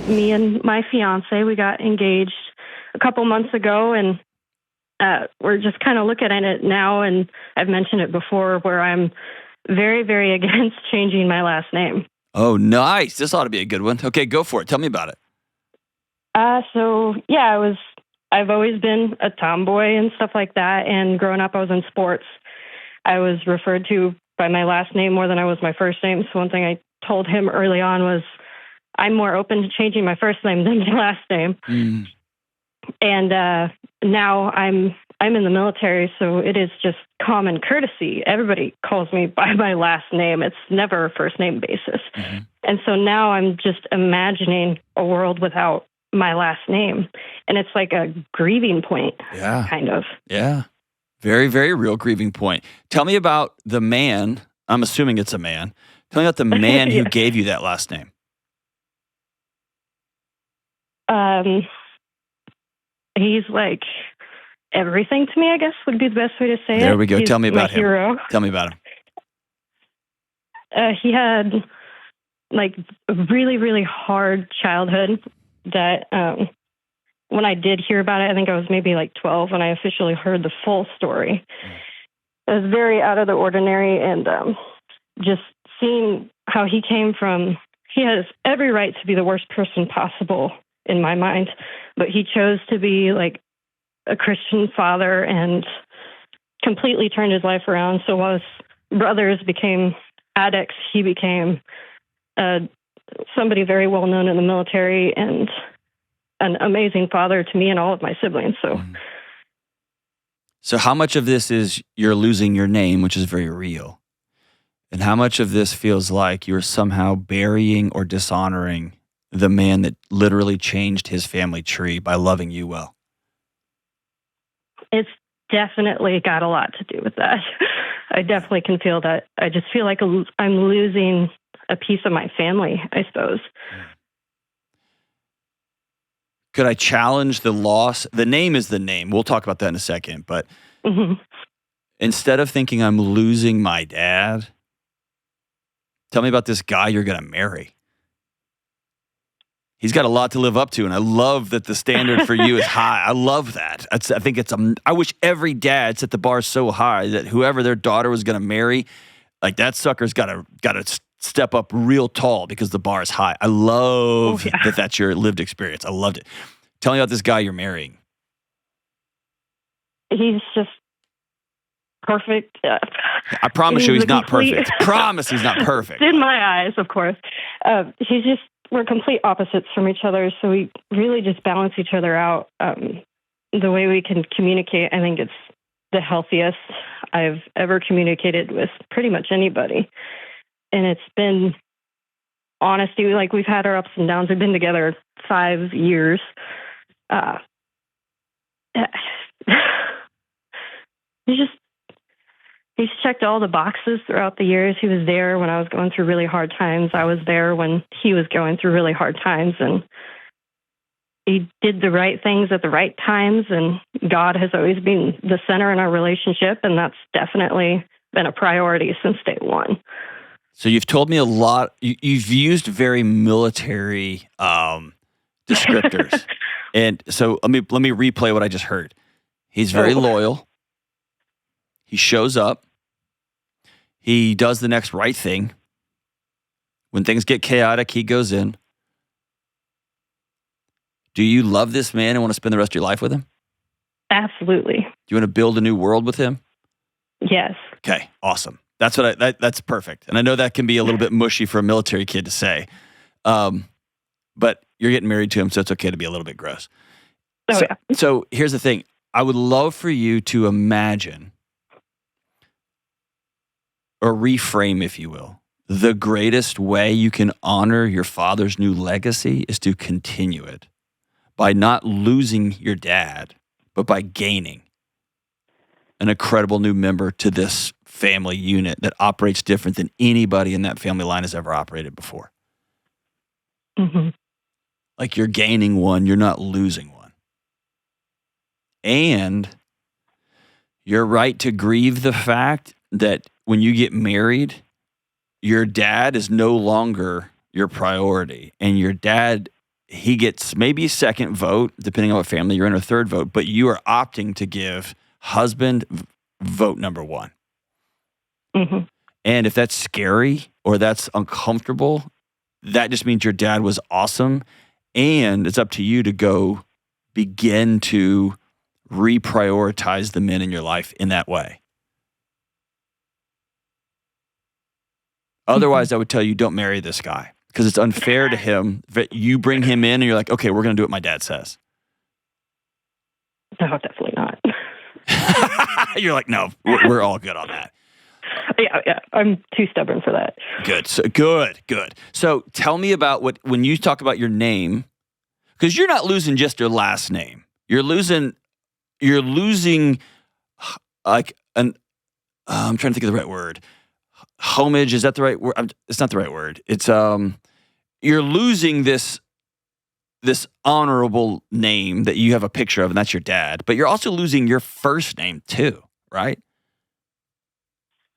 me and my fiance, we got engaged a couple months ago, and we're just kind of looking at it now, and I've mentioned it before, where I'm very, very against changing my last name. Oh, nice. This ought to be a good one. Okay, go for it. Tell me about it. So yeah, I've always been a tomboy and stuff like that. And growing up, I was in sports. I was referred to by my last name more than I was my first name. So one thing I told him early on was, I'm more open to changing my first name than my last name. Mm. And now I'm in the military, so it is just common courtesy. Everybody calls me by my last name. It's never a first name basis. Mm-hmm. And so now I'm just imagining a world without my last name. And it's like a grieving point, kind of. Yeah. Very, very real grieving point. Tell me about the man. I'm assuming it's a man. Tell me about the man who gave you that last name. He's like everything to me, I guess, would be the best way to say it. There we go. Tell me about him. Hero. Tell me about him. He had like a really, really hard childhood that when I did hear about it, I think I was maybe like 12 when I officially heard the full story. It was very out of the ordinary, and just seeing how he came from, he has every right to be the worst person possible in my mind, but he chose to be like a Christian father and completely turned his life around. So while his brothers became addicts, he became somebody very well known in the military and an amazing father to me and all of my siblings. So how much of this is you're losing your name, which is very real? And how much of this feels like you're somehow burying or dishonoring the man that literally changed his family tree by loving you well? It's definitely got a lot to do with that. I definitely can feel that. I just feel like I'm losing a piece of my family, I suppose. Could I challenge the loss? The name is the name. We'll talk about that in a second. But instead of thinking I'm losing my dad, tell me about this guy you're going to marry. He's got a lot to live up to, and I love that the standard for you is high. I love that. I wish every dad set the bar so high that whoever their daughter was going to marry, like that sucker's got to step up real tall because the bar is high. I love that that's your lived experience. I loved it. Tell me about this guy you're marrying. He's just perfect. I promise you he's not perfect. Promise he's not perfect. In my eyes, of course. We're complete opposites from each other, so we really just balance each other out. The way we can communicate, I think it's the healthiest I've ever communicated with pretty much anybody. And it's been honesty. Like, we've had our ups and downs. We've been together 5 years. He's checked all the boxes throughout the years. He was there when I was going through really hard times. I was there when he was going through really hard times. And he did the right things at the right times. And God has always been the center in our relationship. And that's definitely been a priority since day one. So you've told me a lot. You've used very military descriptors. And so let me replay what I just heard. He's very loyal. He shows up. He does the next right thing. When things get chaotic, he goes in. Do you love this man and want to spend the rest of your life with him? Absolutely. Do you want to build a new world with him? Yes. Okay, awesome. That's that's perfect. And I know that can be a little bit mushy for a military kid to say. But you're getting married to him, so it's okay to be a little bit gross. So here's the thing. I would love for you to imagine, or reframe, if you will, the greatest way you can honor your father's new legacy is to continue it by not losing your dad, but by gaining an incredible new member to this family unit that operates different than anybody in that family line has ever operated before. Mm-hmm. Like, you're gaining one, you're not losing one. And you're right to grieve the fact that when you get married, your dad is no longer your priority, and your dad he gets maybe a second vote, depending on what family you're in, or third vote, but you are opting to give husband vote number one. Mm-hmm. And if that's scary or that's uncomfortable, that just means your dad was awesome. And it's up to you to go begin to reprioritize the men in your life in that way. Otherwise, I would tell you, don't marry this guy because it's unfair to him that you bring him in and you're like, okay, we're going to do what my dad says. No, definitely not. You're like, no, we're all good on that. Yeah, I'm too stubborn for that. Good. So, good. So tell me about when you talk about your name, because you're not losing just your last name. You're losing like I'm trying to think of the right word. Homage, is that the right word? It's not the right word. It's you're losing this honorable name that you have a picture of, and that's your dad. But you're also losing your first name too, right?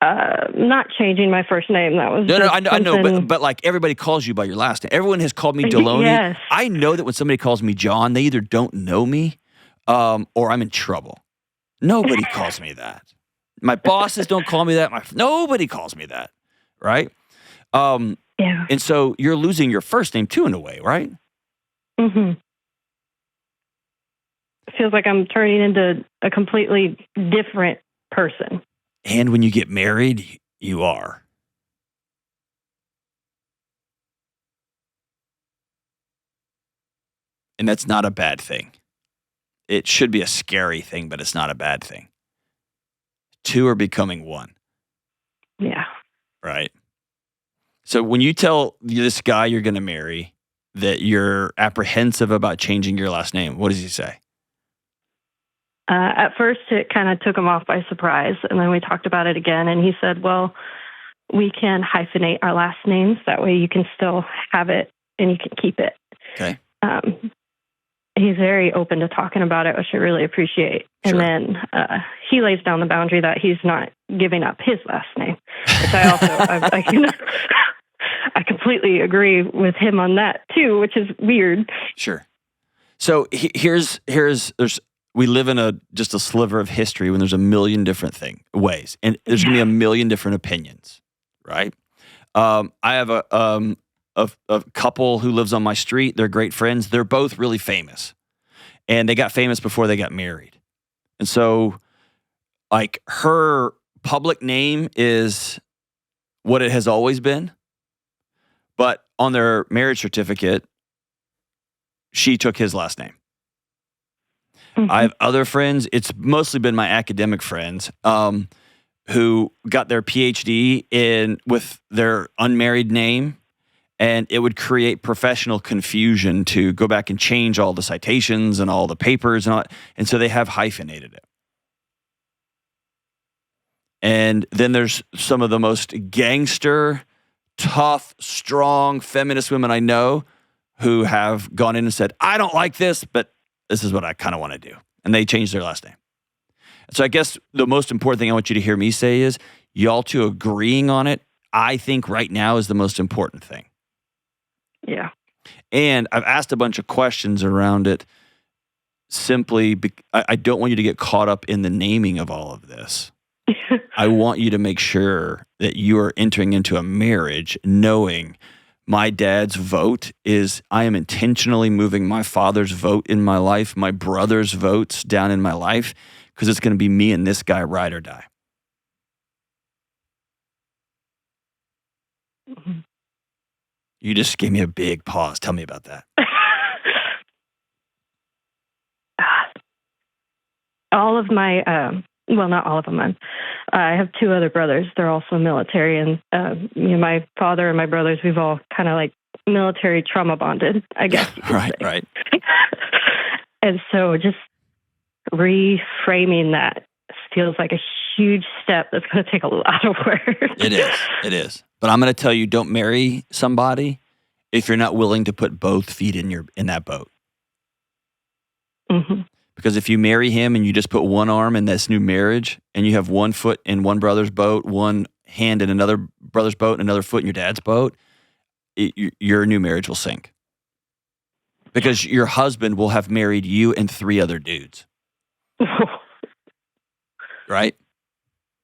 Not changing my first name. That was no. I know, but like everybody calls you by your last name. Everyone has called me Delony. Yes. I know that when somebody calls me John, they either don't know me, or I'm in trouble. Nobody calls me that. My bosses don't call me that. Nobody calls me that, right? Yeah. And so you're losing your first name too, in a way, right? Mm-hmm. It feels like I'm turning into a completely different person. And when you get married, you are. And that's not a bad thing. It should be a scary thing, but it's not a bad thing. Two are becoming one. Yeah. Right? So when you tell this guy you're going to marry that you're apprehensive about changing your last name, what does he say? At first, it kind of took him off by surprise. And then we talked about it again. And he said, well, we can hyphenate our last names. That way you can still have it and you can keep it. Okay. He's very open to talking about it, which I really appreciate. Sure. And then he lays down the boundary that he's not giving up his last name, which I also, I completely agree with him on that too, which is weird. Sure. So we live in just a sliver of history when there's a million different ways, and there's going to be a million different opinions, right? I have a couple who lives on my street. They're great friends. They're both really famous, and they got famous before they got married. And so, like, her public name is what it has always been, but on their marriage certificate, she took his last name. Mm-hmm. I have other friends. It's mostly been my academic friends who got their PhD with their unmarried name. And it would create professional confusion to go back and change all the citations and all the papers and all that. And so they have hyphenated it. And then there's some of the most gangster, tough, strong feminist women I know who have gone in and said, I don't like this, but this is what I kind of want to do. And they changed their last name. So I guess the most important thing I want you to hear me say is y'all two agreeing on it, I think right now is the most important thing. Yeah. And I've asked a bunch of questions around it simply I don't want you to get caught up in the naming of all of this. I want you to make sure that you are entering into a marriage knowing my dad's vote is I am intentionally moving my father's vote in my life, my brother's votes down in my life, because it's going to be me and this guy, ride or die. Mm-hmm. You just gave me a big pause. Tell me about that. All of my, well, not all of them. I have two other brothers. They're also military. And my father and my brothers, we've all kind of like military trauma bonded, I guess you could say. Right. And so just reframing that feels like a huge step that's going to take a lot of work. It is. But I'm going to tell you, don't marry somebody if you're not willing to put both feet in that boat. Mm-hmm. Because if you marry him and you just put one arm in this new marriage and you have one foot in one brother's boat, one hand in another brother's boat, and another foot in your dad's boat, your new marriage will sink. because your husband will have married you and 3 other dudes. Right?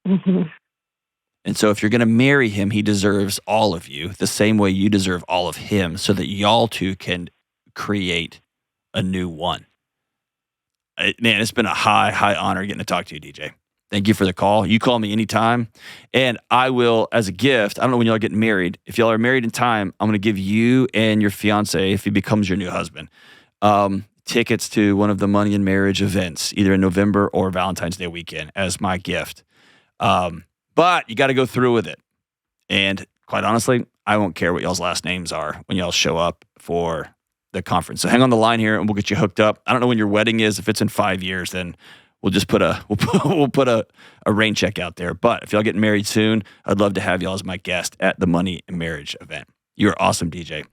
Mm-hmm. And so if you're going to marry him, he deserves all of you the same way you deserve all of him, so that y'all two can create a new one. Man, it's been a high honor getting to talk to you, DJ. Thank you for the call. You call me anytime, and I will, as a gift, I don't know when y'all are getting married. If y'all are married in time, I'm going to give you and your fiance, if he becomes your new husband, tickets to one of the Money and Marriage events, either in November or Valentine's Day weekend, as my gift. But you got to go through with it. And quite honestly, I won't care what y'all's last names are when y'all show up for the conference. So hang on the line here, and we'll get you hooked up. I don't know when your wedding is. If it's in 5 years, then we'll just put a rain check out there. But if y'all getting married soon, I'd love to have y'all as my guest at the Money and Marriage event. You're awesome, DJ.